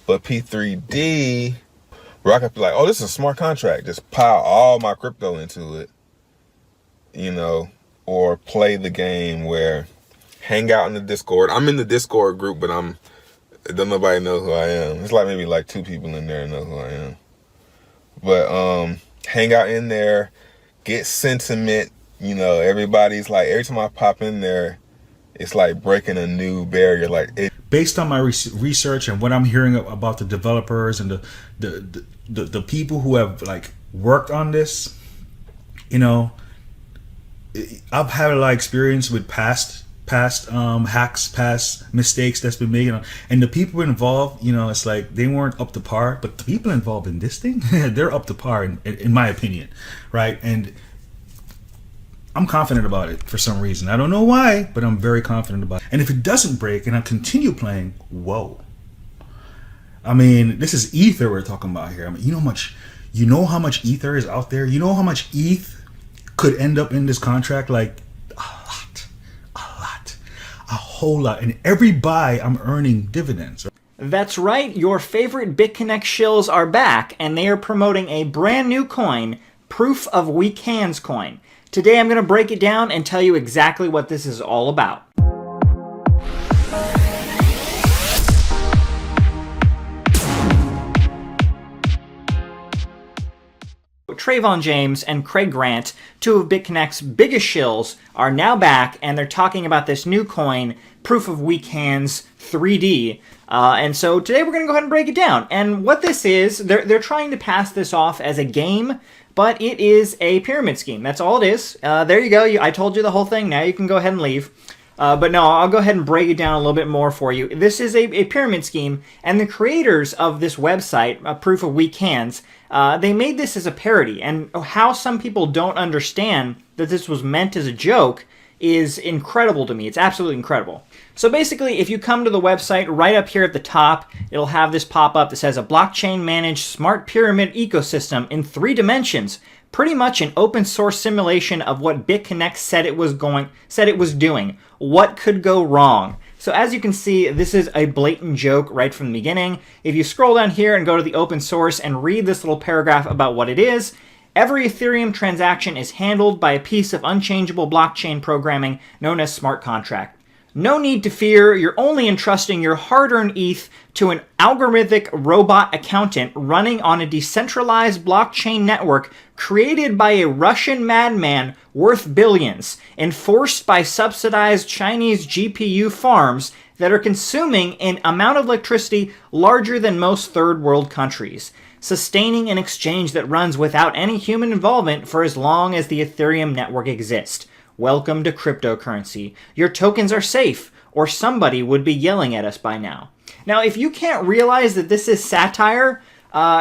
But P3D, where I could be like, oh, this is a smart contract. Just pile all my crypto into it, you know, or play the game where hang out in the Discord. I'm in the Discord group, but don't nobody know who I am. It's like maybe like 2 people in there know who I am. But hang out in there, get sentiment. You know, everybody's like, every time I pop in there, it's like breaking a new barrier. Based on my research and what I'm hearing about the developers and the people who have like worked on this, you know, I've had a lot of experience with past hacks, past mistakes that's been made, and the people involved, you know, it's like they weren't up to par, but the people involved in this thing, they're up to par in my opinion, right? And I'm confident about it for some reason. I don't know why, but I'm very confident about it. And if it doesn't break and I continue playing, whoa. I mean, this is ether we're talking about here. I mean, you know how much ether is out there? You know how much ETH could end up in this contract? Like a whole lot. And every buy, I'm earning dividends. That's right, your favorite BitConnect shills are back, and they are promoting a brand new coin, Proof of Weak Hands coin. Today I'm going to break it down and tell you exactly what this is all about. Trevon James and Craig Grant, 2 of BitConnect's biggest shills, are now back, and they're talking about this new coin, Proof of Weak Hands 3D. And so today we're going to go ahead and break it down. And what this is, they're trying to pass this off as a game, but it is a pyramid scheme. That's all it is. There you go. I told you the whole thing. Now you can go ahead and leave. But no, I'll go ahead and break it down a little bit more for you. This is a pyramid scheme, and the creators of this website, Proof of Weak Hands, they made this as a parody. And how some people don't understand that this was meant as a joke is incredible to me. It's absolutely incredible. So basically, if you come to the website, right up here at the top, it'll have this pop-up that says a blockchain-managed smart pyramid ecosystem in 3 dimensions. Pretty much an open source simulation of what BitConnect said it was doing. What could go wrong? So as you can see, this is a blatant joke right from the beginning. If you scroll down here and go to the open source and read this little paragraph about what it is, every Ethereum transaction is handled by a piece of unchangeable blockchain programming known as smart contract. No need to fear, you're only entrusting your hard-earned ETH to an algorithmic robot accountant running on a decentralized blockchain network created by a Russian madman worth billions, enforced by subsidized Chinese GPU farms that are consuming an amount of electricity larger than most third-world countries, sustaining an exchange that runs without any human involvement for as long as the Ethereum network exists. Welcome to cryptocurrency. Your tokens are safe, or somebody would be yelling at us by now. Now, if you can't realize that this is satire,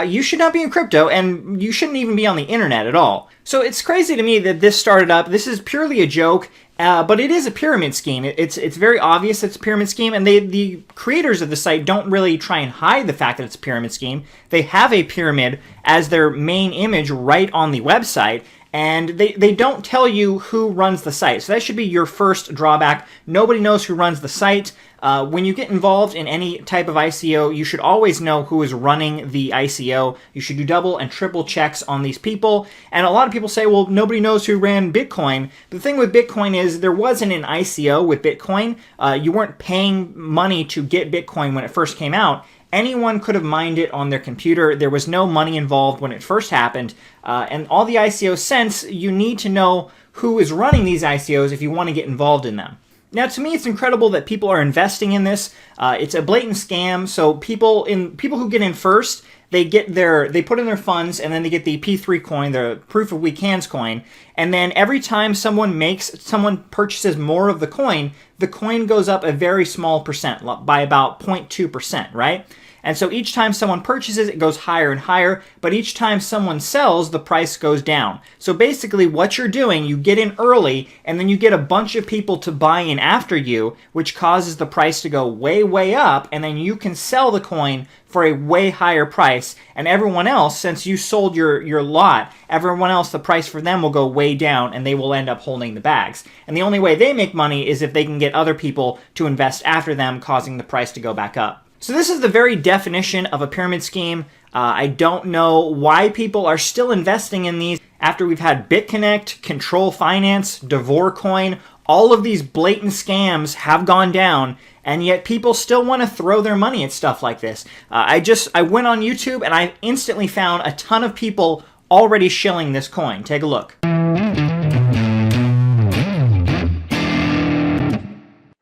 you should not be in crypto, and you shouldn't even be on the internet at all. So it's crazy to me that this started up. This is purely a joke, but it is a pyramid scheme. It's very obvious it's a pyramid scheme, and the creators of the site don't really try and hide the fact that it's a pyramid scheme. They have a pyramid as their main image right on the website, and they don't tell you who runs the site. So that should be your first drawback. Nobody knows who runs the site. When you get involved in any type of ICO, you should always know who is running the ICO. You should do double and triple checks on these people. And a lot of people say, well, nobody knows who ran Bitcoin. But the thing with Bitcoin is there wasn't an ICO with Bitcoin. You weren't paying money to get Bitcoin when it first came out. Anyone could have mined it on their computer. There was no money involved when it first happened. And all the ICOs since, you need to know who is running these ICOs if you want to get involved in them. Now, to me, it's incredible that people are investing in this. It's a blatant scam. So people who get in first, they put in their funds, and then they get the P3 coin, the Proof of Weak Hands coin. And then every time someone purchases more of the coin goes up a very small percent, by about 0.2%, right? And so each time someone purchases, it goes higher and higher, but each time someone sells, the price goes down. So basically what you're doing, you get in early, and then you get a bunch of people to buy in after you, which causes the price to go way, way up, and then you can sell the coin for a way higher price, and everyone else, since you sold your lot, everyone else, the price for them will go way down, and they will end up holding the bags. And the only way they make money is if they can get other people to invest after them, causing the price to go back up. So this is the very definition of a pyramid scheme. I don't know why people are still investing in these after we've had BitConnect, Control Finance, Devorcoin. All of these blatant scams have gone down, and yet people still want to throw their money at stuff like this. I went on YouTube and I instantly found a ton of people already shilling this coin. Take a look.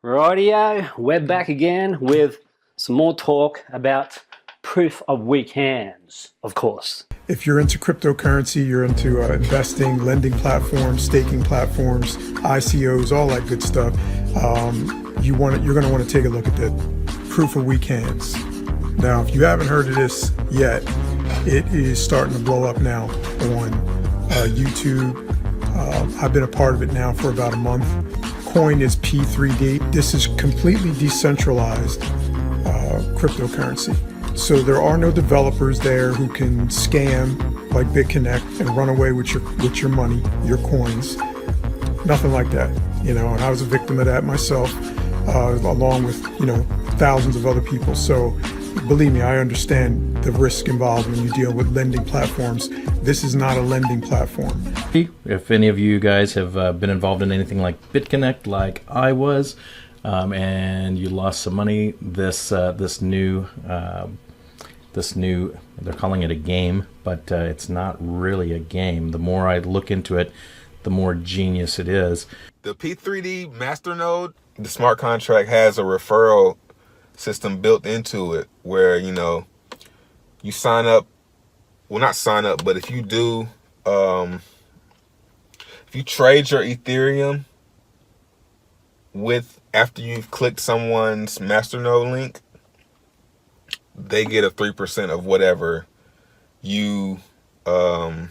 Rightio, we're back again with some more talk about proof of weak hands, of course. If you're into cryptocurrency, you're into investing, lending platforms, staking platforms, ICOs, all that good stuff, you're going to want to take a look at the proof of weak hands. Now, if you haven't heard of this yet, it is starting to blow up now on YouTube. I've been a part of it now for about a month. Coin is P3D. This is completely decentralized cryptocurrency. So there are no developers there who can scam like BitConnect and run away with your money, your coins. Nothing like that, you know. And I was a victim of that myself, along with thousands of other people. So believe me, I understand the risk involved when you deal with lending platforms. This is not a lending platform. If any of you guys have been involved in anything like BitConnect, like I was, and you lost some money, this new, they're calling it a game, but it's not really a game. The more I look into it, the more genius it is. The P3D masternode, the smart contract has a referral system built into it where, you sign up, well, not sign up, but if you do, if you trade your Ethereum after you've clicked someone's masternode link, they get a 3% of whatever you, the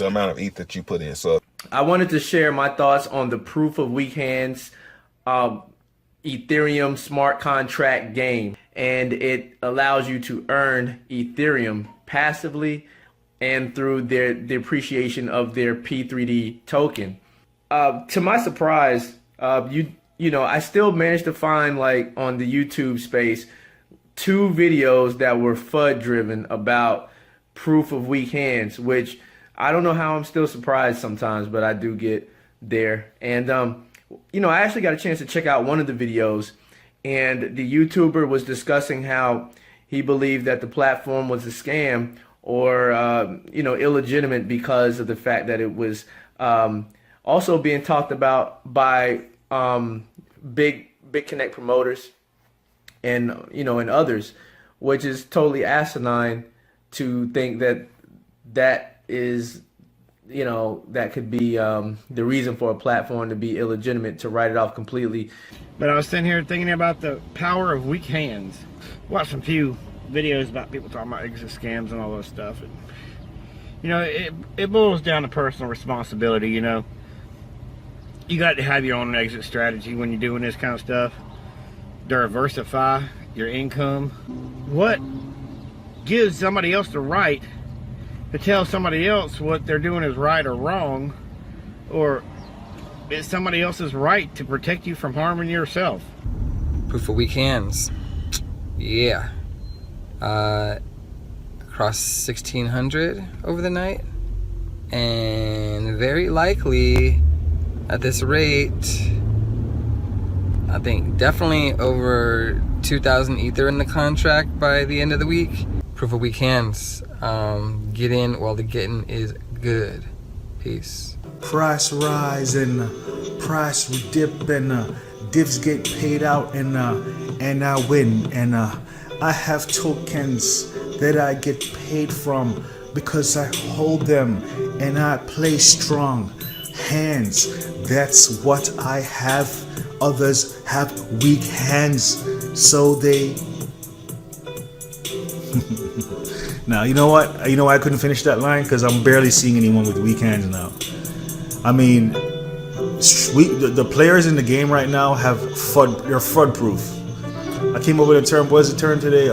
amount of ETH that you put in. So I wanted to share my thoughts on the proof of weak hands Ethereum smart contract game, and it allows you to earn Ethereum passively and through the appreciation of their P3D token. To my surprise, I still managed to find, like, on the YouTube space, 2 videos that were FUD driven about proof of weak hands, which I don't know how I'm still surprised sometimes, but I do get there. And I actually got a chance to check out one of the videos, and the YouTuber was discussing how he believed that the platform was a scam or illegitimate because of the fact that it was also being talked about by big BitConnect promoters and and others, which is totally asinine to think that is that could be the reason for a platform to be illegitimate, to write it off completely. But I was sitting here thinking about the power of weak hands. Watched a few videos about people talking about exit scams and all those stuff. And, it boils down to personal responsibility. You got to have your own exit strategy when you're doing this kind of stuff. Diversify your income. What gives somebody else the right to tell somebody else what they're doing is right or wrong, or it's somebody else's right to protect you from harming yourself? Proof of weak hands. Yeah. Across 1,600 over the night, and very likely at this rate, I think definitely over 2,000 Ether in the contract by the end of the week. Proof of weak hands. Get in while the getting is good. Peace. Price rise and price dip and divs get paid out and I win and I have tokens that I get paid from because I hold them and I play strong hands. That's what I have. Others have weak hands, so they. Now, you know what? You know why I couldn't finish that line? Because I'm barely seeing anyone with weak hands now. I mean, the players in the game right now have FUD. They're FUD proof. I came up with a term. What is the term today?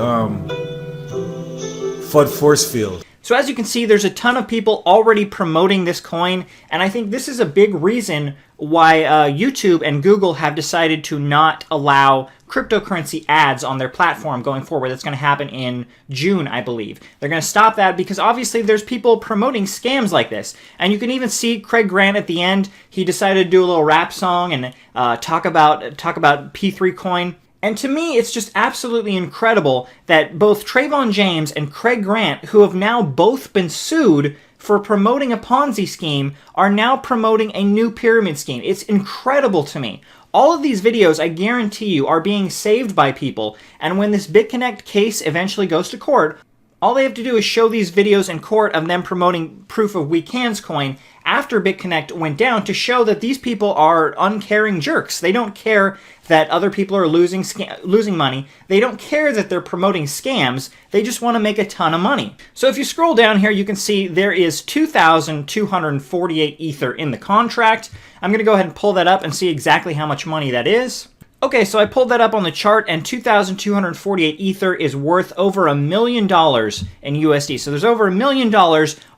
FUD force field. So So as you can see, there's a ton of people already promoting this coin, and I think this is a big reason why YouTube and Google have decided to not allow cryptocurrency ads on their platform going forward. That's going to happen in June, I believe. They're going to stop that because obviously there's people promoting scams like this. And you can even see Craig Grant at the end. He decided to do a little rap song and talk about P3 coin. And to me, it's just absolutely incredible that both Trevon James and Craig Grant, who have now both been sued for promoting a Ponzi scheme, are now promoting a new pyramid scheme. It's incredible to me. All of these videos, I guarantee you, are being saved by people, and when this BitConnect case eventually goes to court, all they have to do is show these videos in court of them promoting proof of weak hands coin after BitConnect went down to show that these people are uncaring jerks. They don't care that other people are losing money. They don't care that they're promoting scams. They just want to make a ton of money. So if you scroll down here, you can see there is 2,248 Ether in the contract. I'm going to go ahead and pull that up and see exactly how much money that is. Okay, so I pulled that up on the chart, and 2,248 Ether is worth over $1 million in USD. So there's over $1 million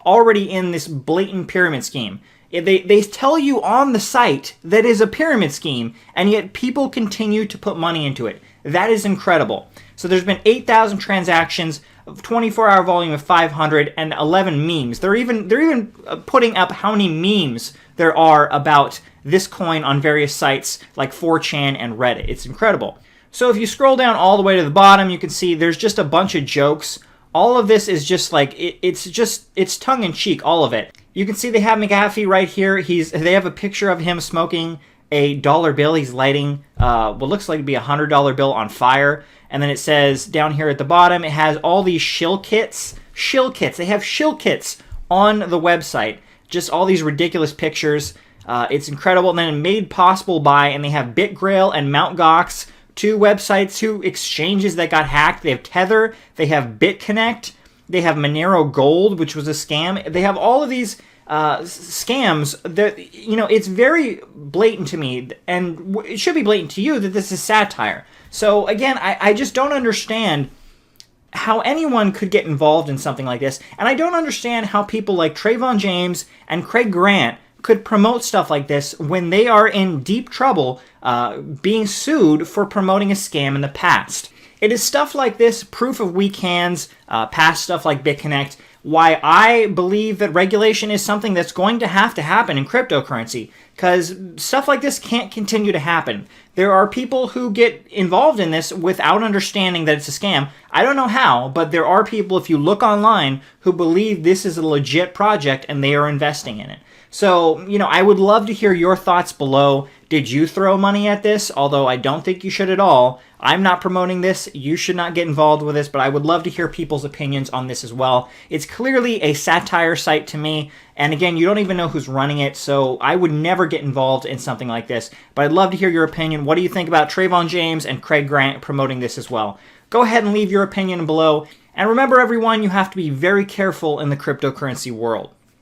already in this blatant pyramid scheme. They tell you on the site that is a pyramid scheme, and yet people continue to put money into it. That is incredible. So there's been 8,000 transactions, 24-hour volume of 500, and 11 memes. They're even putting up how many memes there are about this coin on various sites like 4chan and Reddit. It's incredible. So if you scroll down all the way to the bottom, you can see there's just a bunch of jokes. All of this is just like, it's tongue-in-cheek, all of it. You can see they have McAfee right here. They have a picture of him smoking a dollar bill. He's lighting what looks like to be a $100 bill on fire. And then it says down here at the bottom, it has all these shill kits. They have shill kits on the website. Just all these ridiculous pictures. It's incredible. And then made possible by, and they have BitGrail and Mt. Gox, two websites, two exchanges that got hacked. They have Tether, they have BitConnect, they have Monero Gold, which was a scam. They have all of these scams that, it's very blatant to me, and it should be blatant to you that this is satire. So again, I just don't understand how anyone could get involved in something like this, and I don't understand how people like Trevon James and Craig Grant could promote stuff like this when they are in deep trouble being sued for promoting a scam in the past. It is stuff like this, proof of weak hands, past stuff like BitConnect, why I believe that regulation is something that's going to happen in cryptocurrency, because stuff like this can't continue to happen. There are people who get involved in this without understanding that it's a scam. I don't know how, but there are people, if you look online, who believe this is a legit project and they are investing in it. So, I would love to hear your thoughts below. Did you throw money at this? Although I don't think you should at all. I'm not promoting this. You should not get involved with this, but I would love to hear people's opinions on this as well. It's clearly a satire site to me. And again, you don't even know who's running it, so I would never get involved in something like this. But I'd love to hear your opinion. What do you think about Trevon James and Craig Grant promoting this as well? Go ahead and leave your opinion below. And remember, everyone, you have to be very careful in the cryptocurrency world.